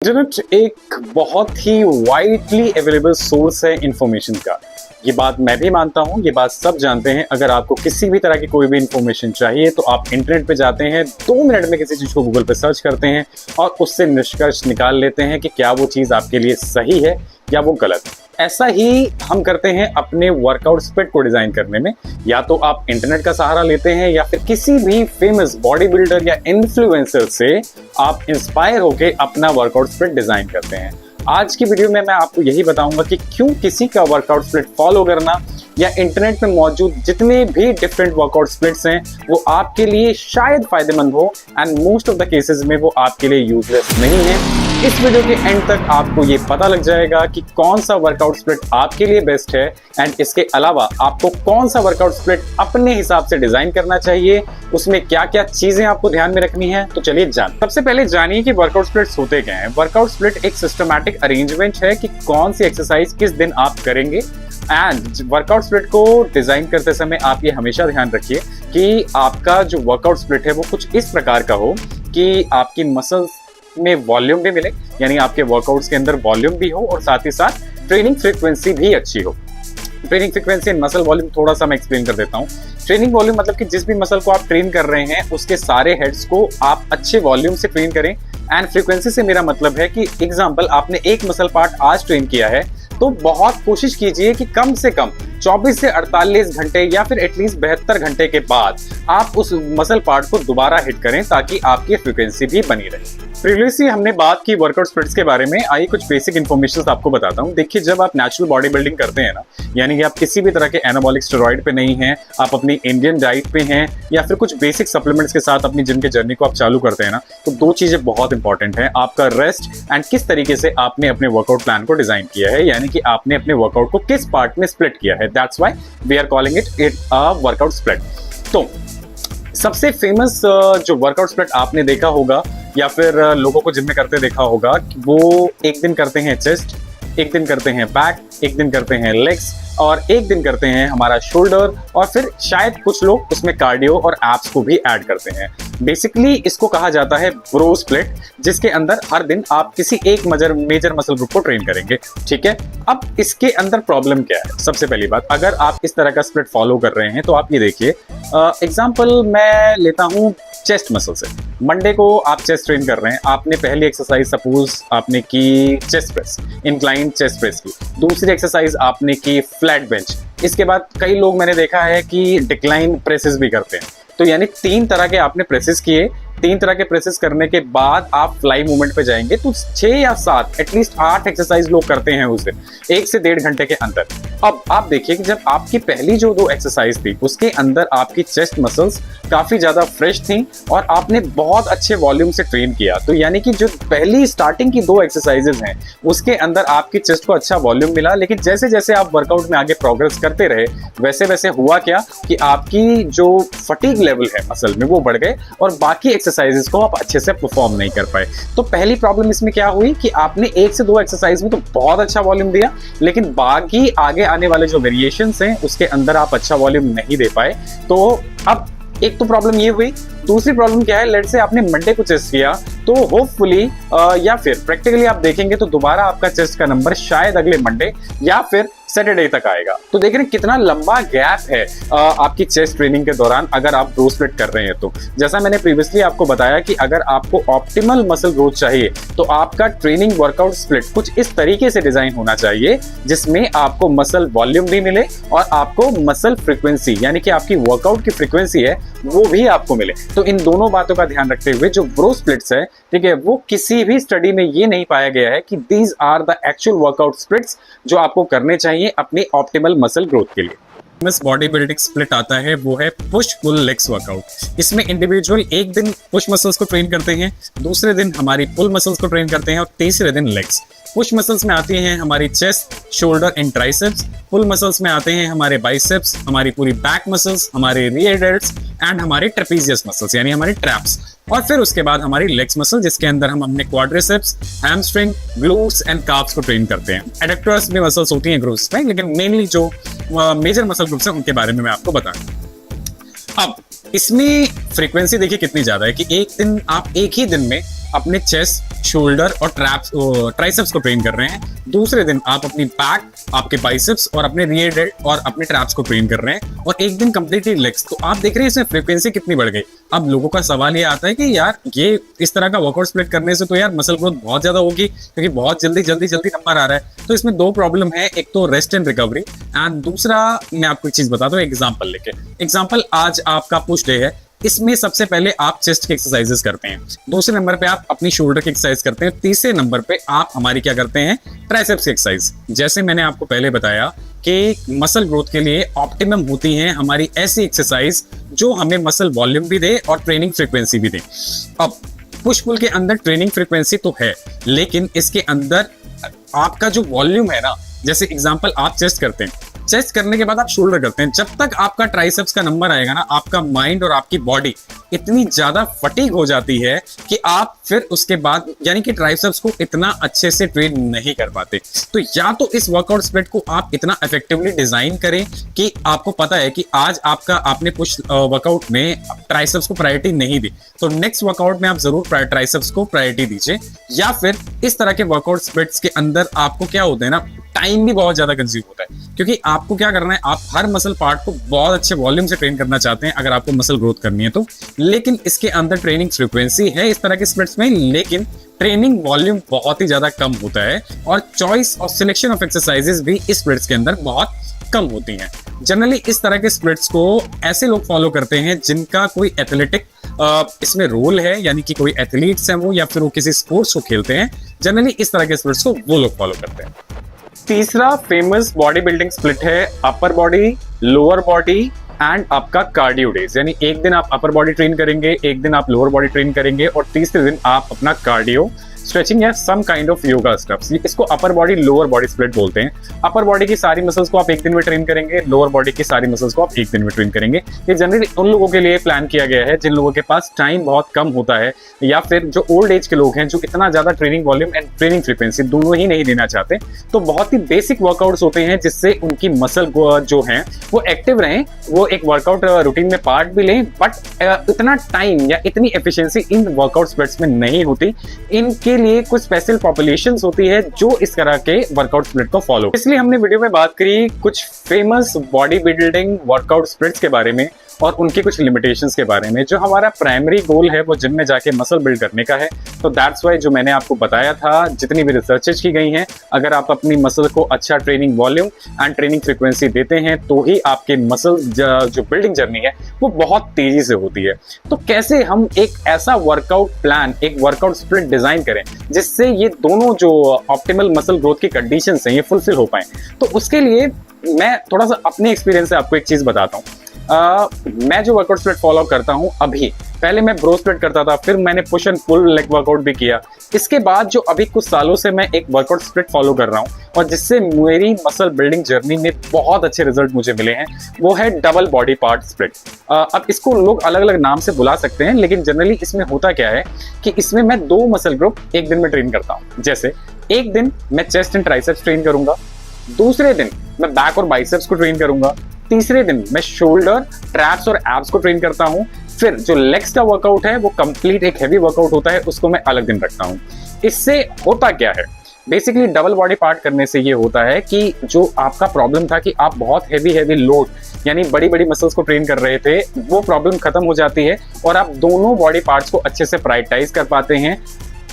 Internet एक बहुत ही widely available source है इंफॉर्मेशन का। ये बात मैं भी मानता हूँ, ये बात सब जानते हैं। अगर आपको किसी भी तरह की कोई भी इंफॉर्मेशन चाहिए तो आप इंटरनेट पे जाते हैं, 2 मिनट में किसी चीज़ को गूगल पे सर्च करते हैं और उससे निष्कर्ष निकाल लेते हैं कि क्या वो चीज़ आपके लिए सही है या वो गलत। ऐसा ही हम करते हैं अपने वर्कआउट स्प्लिट को डिजाइन करने में। या तो आप इंटरनेट का सहारा लेते हैं या फिर किसी भी फेमस बॉडी बिल्डर या इन्फ्लुएंसर से आप इंस्पायर होकर अपना वर्कआउट स्प्लिट डिजाइन करते हैं। आज की वीडियो में मैं आपको यही बताऊंगा कि क्यों किसी का वर्कआउट स्प्लिट फॉलो करना या इंटरनेट में मौजूद जितने भी डिफरेंट वर्कआउट स्प्लिट्स हैं वो आपके लिए शायद फायदेमंद हो and most of the cases में वो आपके लिए यूजलेस नहीं है। इस वीडियो के एंड तक आपको ये पता लग जाएगा कि कौन सा वर्कआउट स्प्लिट आपके लिए बेस्ट है एंड इसके अलावा आपको कौन सा वर्कआउट स्प्लिट अपने हिसाब से डिजाइन करना चाहिए, उसमें क्या क्या चीजें आपको ध्यान में रखनी है। तो चलिए सबसे पहले जानिए कि वर्कआउट स्प्लिट्स होते क्या हैं। वर्कआउट स्प्लिट एक सिस्टमैटिक अरेंजमेंट है कि कौन सी एक्सरसाइज किस दिन आप करेंगे। एंड वर्कआउट स्प्लिट को डिजाइन करते समय आप ये हमेशा ध्यान रखिए कि आपका जो वर्कआउट स्प्लिट है वो कुछ इस प्रकार का हो कि आपकी मसल्स में वॉल्यूम भी मिले, यानी आपके वर्कआउट्स के अंदर वॉल्यूम भी हो और साथ ही साथ ट्रेनिंग फ्रीक्वेंसी भी अच्छी हो। Training frequency and muscle volume थोड़ा सा मैं एक्सप्लेन कर देता हूँ। ट्रेनिंग वॉल्यूम मतलब कि जिस भी मसल को आप ट्रेन कर रहे हैं उसके सारे हेड्स को आप अच्छे वॉल्यूम से ट्रेन करें। एंड फ्रीक्वेंसी से मेरा मतलब है कि एग्जाम्पल आपने एक मसल पार्ट आज ट्रेन किया है तो बहुत कोशिश कीजिए कि कम से कम 24 से 48 घंटे या फिर एटलीस्ट 72 घंटे के बाद आप उस मसल पार्ट को दोबारा हिट करें ताकि आपकी फ्रीक्वेंसी भी बनी रहे। प्रीवियसली हमने बात की वर्कआउट स्प्लिट्स के बारे में। आइए कुछ बेसिक इन्फॉर्मेशन आपको बताता हूँ। देखिए, जब आप नेचुरल बॉडी बिल्डिंग करते हैं ना, यानी कि आप किसी भी तरह के एनाबॉलिक स्टेरॉइड पे नहीं हैं, आप अपनी इंडियन डाइट पे हैं या फिर कुछ बेसिक सप्लीमेंट्स के साथ अपनी जिम के जर्नी को आप चालू करते हैं ना, तो 2 चीजें बहुत इंपॉर्टेंट है, आपका रेस्ट एंड किस तरीके से आपने अपने वर्कआउट प्लान को डिजाइन किया है, यानी कि आपने अपने वर्कआउट को किस पार्ट में स्प्लिट किया है। That's why we are calling it a workout split. तो सबसे फेमस जो वर्कआउट स्प्लिट आपने देखा होगा या फिर लोगों को जिम में करते देखा होगा, वो एक दिन करते हैं चेस्ट, एक दिन करते हैं बैक, एक दिन करते हैं लेग्स और एक दिन करते हैं हमारा शोल्डर और फिर शायद कुछ लोग उसमें कार्डियो और एब्स को भी ऐड करते हैं। बेसिकली इसको कहा जाता है ब्रो स्प्लिट, जिसके अंदर हर दिन आप किसी एक मेजर मसल ग्रुप को ट्रेन करेंगे। ठीक है, अब इसके अंदर प्रॉब्लम क्या है? सबसे पहली बात, अगर आप इस तरह का स्प्लिट फॉलो कर रहे हैं तो आप ये देखिए, एग्जाम्पल मैं लेता हूँ चेस्ट मसल से। मंडे को आप चेस्ट ट्रेन कर रहे हैं, आपने पहली एक्सरसाइज सपोज आपने की chest press, incline chest press की, दूसरी एक्सरसाइज आपने की फ्लैट बेंच, इसके बाद कई लोग मैंने देखा है कि डिक्लाइन प्रेसेस भी करते हैं। तो यानी 3 तरह के आपने प्रेसेस किए, 3 तरह के प्रेसेस करने के बाद आप फ्लाई मूवमेंट पे जाएंगे तो 6 या 7 एटलीस्ट 8 एक्सरसाइज लोग करते हैं उस दिन 1 से 1.5 घंटे के अंदर। अब आप देखिए कि जब आपकी पहली जो 2 एक्सरसाइज थी उसके अंदर आपकी चेस्ट मसल्स काफी ज्यादा फ्रेश थी और आपने बहुत अच्छे वॉल्यूम से ट्रेन किया, तो यानी कि जो पहली स्टार्टिंग की 2 एक्सरसाइजेज हैं उसके अंदर आपकी चेस्ट को अच्छा वॉल्यूम मिला। लेकिन जैसे जैसे आप वर्कआउट में आगे प्रोग्रेस करते रहे वैसे वैसे हुआ क्या कि आपकी जो फटीग लेवल है मसल में वो बढ़ गए और बाकी एक्सरसाइजेस को आप अच्छे से परफॉर्म नहीं कर पाए। तो पहली प्रॉब्लम इसमें क्या हुई कि आपने 1 से 2 एक्सरसाइज में तो बहुत अच्छा वॉल्यूम दिया, लेकिन बाकी आगे आने वाले जो वेरिएशंस हैं उसके अंदर आप अच्छा वॉल्यूम नहीं दे पाए। तो अब एक तो प्रॉब्लम ये हुई। दूसरी प्रॉब्लम क्या है, लेट्स से आपने मंडे को चेस्ट किया तो होपफुली या फिर प्रैक्टिकली आप देखेंगे तो दोबारा आपका चेस्ट का नंबर शायद अगले मंडे या फिर सैटरडे तक आएगा। तो देख रहे हैं कितना लंबा गैप है आपकी चेस्ट ट्रेनिंग के दौरान अगर आप ब्रो स्प्लिट कर रहे हैं। तो जैसा मैंने प्रीवियसली आपको बताया कि अगर आपको ऑप्टिमल मसल ग्रोथ चाहिए तो आपका ट्रेनिंग वर्कआउट स्प्लिट कुछ इस तरीके से डिजाइन होना चाहिए जिसमें आपको मसल वॉल्यूम भी मिले और आपको मसल फ्रीक्वेंसी यानी कि आपकी वर्कआउट की फ्रीक्वेंसी है वो भी आपको मिले। तो इन दोनों बातों का ध्यान रखते हुए जो ब्रो स्प्लिट्स है, ठीक है, वो किसी भी स्टडी में ये नहीं पाया गया है कि these are the actual workout splits जो आपको करने चाहिए अपनी ऑप्टिमल मसल ग्रोथ के लिए। बॉडी बिल्डिंग स्प्लिट आता है वो है पुश पुल लेग्स वर्कआउट। इसमें इंडिविजुअल एक दिन पुश मसल्स को ट्रेन करते हैं, दूसरे दिन हमारी पुल मसल्स को ट्रेन करते हैं और तीसरे दिन लेग्स। पुश मसल्स में आती हैं हमारी chest, shoulder and triceps. Pull muscles में आते हैं हमारे बाइसेप्स, हमारी पूरी बैक मसल्स, हमारे रियर डेल्ट्स एंड हमारे ट्रेपीजियस मसल्स यानी हमारी ट्रैप्स। और फिर उसके बाद हमारी लेग्स मसल जिसके अंदर हम अपने quadriceps, hamstring, glutes and carbs को ट्रेन करते हैं। एडक्टर्स भी मसल्स होती हैं ग्लूट्स में, लेकिन मेनली जो मेजर मसल ग्रुप्स हैं उनके बारे में मैं आपको बताऊंगा। अब इसमें फ्रीक्वेंसी देखिए कितनी ज्यादा है कि एक ही दिन में अपने चेस्ट, शोल्डर और ट्राइसेप्स को ट्रेन कर रहे हैं, दूसरे दिन आप अपनी बैक, आपके बाइसेप्स और अपने रियर डेल्ट और अपने ट्रैप्स को ट्रेन कर रहे हैं, और एक दिन कंप्लीटली लेग्स। तो आप देख रहे हैं इसमें फ्रीक्वेंसी कितनी बढ़ गई। अब लोगों का सवाल ये आता है कि यार ये इस तरह का वर्कआउट स्प्लिट करने से तो यार मसल ग्रोथ बहुत ज्यादा होगी, क्योंकि बहुत जल्दी नंबर आ रहा है। तो इसमें दो प्रॉब्लम है, एक तो रेस्ट एंड रिकवरी, एंड दूसरा मैं आपको एक चीज बताता हूँ एग्जाम्पल लेके। एग्जाम्पल, आज आपका पुश डे है, इसमें सबसे पहले आप चेस्ट की एक्सरसाइजेस करते हैं, दूसरे नंबर पे आप अपनी शोल्डर की एक्सरसाइज करते हैं, तीसरे नंबर पे आप हमारी क्या करते हैं, ट्राइसेप्स की एक्सरसाइज। जैसे मैंने आपको पहले बताया कि मसल ग्रोथ के लिए ऑप्टिमम होती है हमारी ऐसी एक्सरसाइज जो हमें मसल वॉल्यूम भी दे और ट्रेनिंग फ्रीक्वेंसी भी दे। अब पुश पुल के अंदर ट्रेनिंग फ्रीक्वेंसी तो है, लेकिन इसके अंदर आपका जो वॉल्यूम है ना, जैसे एग्जांपल आप चेस्ट करते हैं, चेस्ट करने के बाद आप शोल्डर करते हैं, जब तक आपका ट्राइसेप्स का नंबर आएगा ना, आपका माइंड और आपकी बॉडी इतनी ज्यादा फटीग हो जाती है कि आप फिर उसके बाद यानी कि ट्राइसेप्स को इतना अच्छे से ट्रेन नहीं कर पाते। तो या तो इस वर्कआउट स्प्लिट को आप इतना इफेक्टिवली डिजाइन करें कि आपको पता है कि आज आपने पुश वर्कआउट में ट्राइसेप्स को प्रायोरिटी नहीं दी, तो नेक्स्ट वर्कआउट में आप जरूर ट्राइसेप्स को प्रायोरिटी दीजिए। या फिर इस तरह के वर्कआउट स्प्लिट्स के अंदर आपको क्या होता है ना, टाइम भी बहुत ज्यादा कंज्यूम होता है, क्योंकि आपको क्या करना है, आप हर मसल पार्ट को बहुत अच्छे वॉल्यूम से ट्रेन करना चाहते हैं अगर आपको मसल ग्रोथ करनी है तो। लेकिन इसके अंदर ट्रेनिंग फ्रीक्वेंसी है इस तरह के स्प्लिट्स में, लेकिन ट्रेनिंग वॉल्यूम बहुत ही ज्यादा कम होता है, और चॉइस और सिलेक्शन ऑफ एक्सरसाइजेस भी इस स्प्लिट्स के अंदर बहुत कम होती हैं। जनरली इस तरह के स्प्लिट्स को ऐसे लोग फॉलो करते हैं जिनका कोई एथलेटिक इसमें रोल है, यानी कि कोई एथलीट्स हैं वो, या फिर वो किसी स्पोर्ट्स को खेलते हैं। जनरली इस तरह के स्प्लिट्स को वो लोग फॉलो करते हैं। तीसरा फेमस बॉडी बिल्डिंग स्प्लिट है अपर बॉडी, लोअर बॉडी एंड आपका कार्डियो डेज। यानी एक दिन आप अपर बॉडी ट्रेन करेंगे, एक दिन आप लोअर बॉडी ट्रेन करेंगे, और तीसरे दिन आप अपना कार्डियो, स्ट्रेचिंग या some kind of yoga stuffs. इसको upper body lower body split बोलते हैं। अपर बॉडी की सारी मसल्स को आप एक दिन में ट्रेन करेंगे, लोअर बॉडी की सारी मसल्स को आप एक दिन में ट्रेन करेंगे। ये जनरली उन लोगों के लिए प्लान किया गया है जिन लोगों के पास टाइम बहुत कम होता है, या फिर जो ओल्ड एज के लोग हैं जो इतना ज्यादा training volume and training frequency दोनों ही नहीं देना चाहते। तो बहुत ही बेसिक वर्कआउट्स होते हैं जिससे उनकी मसल जो हैं वो एक्टिव रहें, वो एक वर्कआउट रूटीन में पार्ट भी लें, बट इतना टाइम या इतनी एफिशिएंसी इन वर्कआउट स्प्लिट्स में नहीं होती। इनके लिए कुछ स्पेशल पॉपुलेशंस होती है जो इस तरह के वर्कआउट स्प्लिट को फॉलो। इसलिए हमने वीडियो में बात करी कुछ famous body building workout splits के बारे में और उनकी कुछ लिमिटेशंस के बारे में। जो हमारा प्राइमरी गोल है वो जिम में जाके मसल बिल्ड करने का है, तो दैट्स वाई जो मैंने आपको बताया था, जितनी भी रिसर्चेज की गई हैं, अगर आप अपनी मसल को अच्छा training volume and training frequency देते हैं तो ही आपके मसल जो बिल्डिंग जर्नी है वो बहुत तेजी से होती है। तो कैसे हम एक ऐसा वर्कआउट प्लान, एक वर्कआउट स्प्लिट डिजाइन करें जिससे ये दोनों जो ऑप्टिमल मसल ग्रोथ की कंडीशंस हैं ये फुलफिल हो पाए। तो उसके लिए मैं थोड़ा सा अपने एक्सपीरियंस से आपको एक चीज बताता हूँ। मैं जो वर्कआउट स्प्लिट फॉलो करता हूँ अभी, पहले मैं ब्रो स्प्लिट करता था, फिर मैंने push and pull leg workout भी किया। इसके बाद जो अभी कुछ सालों से मैं एक वर्कआउट स्प्लिट फॉलो कर रहा हूँ और जिससे मेरी मसल बिल्डिंग जर्नी में बहुत अच्छे रिजल्ट मुझे मिले हैं, वो है डबल बॉडी पार्ट स्प्लिट। अब इसको लोग अलग अलग नाम से बुला सकते हैं, लेकिन जनरली इसमें होता क्या है कि इसमें मैं दो मसल ग्रुप एक दिन में ट्रेन करता हूँ। जैसे एक दिन मैं चेस्ट एंड ट्राइसेप्स ट्रेन करूंगा, दूसरे दिन मैं बैक और बाइसेप्स को ट्रेन करूंगा, तीसरे दिन मैं शोल्डर, ट्रैप्स और एब्स को ट्रेन करता हूं। फिर जो लेग्स का वर्कआउट है वो कंप्लीट एक हैवी वर्कआउट होता है, उसको मैं अलग दिन रखता हूं। इससे होता क्या है, बेसिकली डबल बॉडी पार्ट करने से ये होता है कि जो आपका प्रॉब्लम था कि आप बहुत हैवी लोड यानी बड़ी बड़ी मसल्स को ट्रेन कर रहे थे, वो प्रॉब्लम खत्म हो जाती है और आप दोनों बॉडी पार्ट्स को अच्छे से प्रायोरिटाइज कर पाते हैं।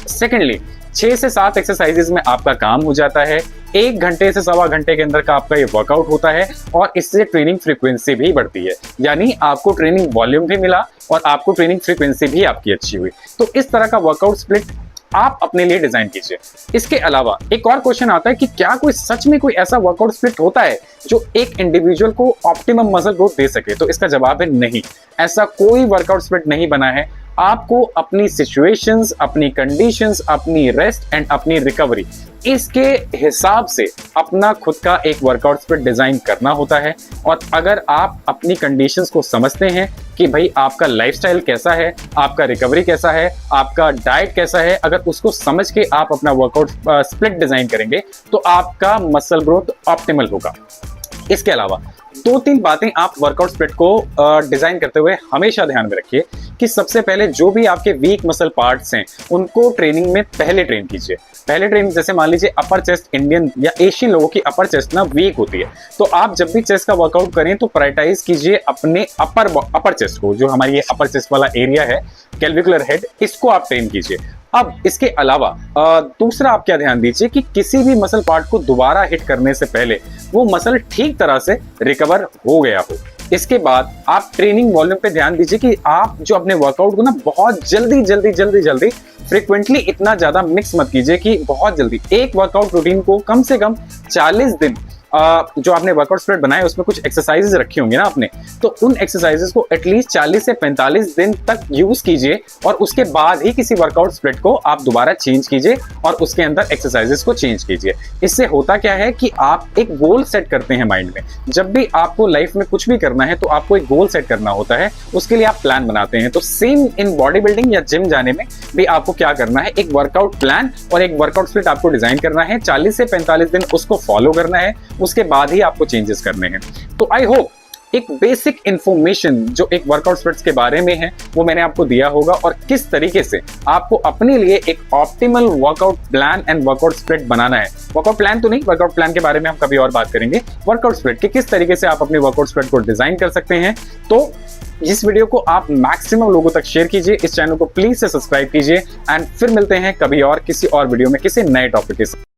सेकेंडली 6 से 7 एक्सरसाइजेज में आपका काम हो जाता है, 1 घंटे से सवा घंटे के अंदर का आपका ये वर्कआउट होता है और इससे ट्रेनिंग फ्रीक्वेंसी भी बढ़ती है, यानी आपको ट्रेनिंग वॉल्यूम भी मिला और आपको ट्रेनिंग फ्रीक्वेंसी भी आपकी अच्छी हुई। तो इस तरह का वर्कआउट स्प्लिट आप अपने लिए डिजाइन कीजिए। इसके अलावा एक और क्वेश्चन आता है कि क्या कोई सच में कोई ऐसा वर्कआउट स्प्लिट होता है जो एक इंडिविजुअल को ऑप्टिमम मसल ग्रोथ दे सके? तो इसका जवाब है नहीं, ऐसा कोई वर्कआउट स्प्लिट नहीं बना है। आपको अपनी सिचुएशंस, अपनी कंडीशंस, अपनी रेस्ट एंड अपनी रिकवरी, इसके हिसाब से अपना खुद का एक वर्कआउट स्प्लिट डिजाइन करना होता है। और अगर आप अपनी कंडीशंस को समझते हैं कि भाई आपका लाइफस्टाइल कैसा है, आपका रिकवरी कैसा है, आपका डाइट कैसा है, अगर उसको समझ के आप अपना वर्कआउट स्प्लिट डिजाइन करेंगे तो आपका मसल ग्रोथ ऑप्टिमल होगा। इसके अलावा 2-3 बातें आप वर्कआउट स्प्लिट को डिजाइन करते हुए हमेशा ध्यान में रखिए कि सबसे पहले जो भी आपके वीक मसल पार्ट्स हैं उनको ट्रेनिंग में पहले ट्रेन कीजिए। पहले ट्रेनिंग जैसे मान लीजिए अपर चेस्ट, इंडियन या एशियन लोगों की अपर चेस्ट ना वीक होती है, तो आप जब भी चेस्ट का वर्कआउट करें तो प्रायोरिटाइज कीजिए अपने अपर चेस्ट को, जो हमारी ये अपर चेस्ट वाला एरिया है, कैल्विकुलर हेड, इसको आप ट्रेन कीजिए। अब इसके अलावा दूसरा आप क्या ध्यान दीजिए कि किसी भी मसल पार्ट को दोबारा हिट करने से पहले वो मसल ठीक तरह से रिकवर हो गया हो। इसके बाद आप ट्रेनिंग वॉल्यूम पे ध्यान दीजिए कि आप जो अपने वर्कआउट को ना बहुत जल्दी फ्रीक्वेंटली इतना ज्यादा मिक्स मत कीजिए कि बहुत जल्दी। एक वर्कआउट रूटीन को कम से कम 40 दिन जो आपने वर्कआउट स्प्लिट बनाया उसमें कुछ एक्सरसाइजेस रखी होंगी ना आपने, तो उन एक्सरसाइजेस को एटलीस्ट 40 से 45 दिन तक यूज कीजिए और उसके बाद ही किसी वर्कआउट स्प्लिट को आप दोबारा चेंज कीजिए और उसके अंदर एक्सरसाइजेस को चेंज कीजिए। इससे होता क्या है कि आप एक गोल सेट करते हैं माइंड में। जब भी आपको लाइफ में कुछ भी करना है तो आपको एक गोल सेट करना होता है, उसके लिए आप प्लान बनाते हैं। तो सेम इन बॉडी बिल्डिंग या जिम जाने में भी आपको क्या करना है, एक वर्कआउट प्लान और एक वर्कआउट स्प्लिट आपको डिजाइन करना है, 40 से 45 दिन उसको फॉलो करना है, उसके बाद ही आपको चेंजेस करने हैं। तो आई होप एक बेसिक इंफॉर्मेशन जो एक वर्कआउट स्प्लिट्स के बारे में है वो मैंने आपको दिया होगा और किस तरीके से आपको अपने लिए एक optimal workout plan and workout split बनाना है। वर्कआउट प्लान तो नहीं, वर्कआउट प्लान के बारे में हम कभी और बात करेंगे। वर्कआउट स्प्लिट कि किस तरीके से आप अपने वर्कआउट स्प्लिट को डिजाइन कर सकते हैं। तो इस वीडियो को आप मैक्सिमम लोगों तक शेयर कीजिए, इस चैनल को प्लीज से सब्सक्राइब कीजिए एंड फिर मिलते हैं कभी और किसी और वीडियो में किसी नए टॉपिक के साथ।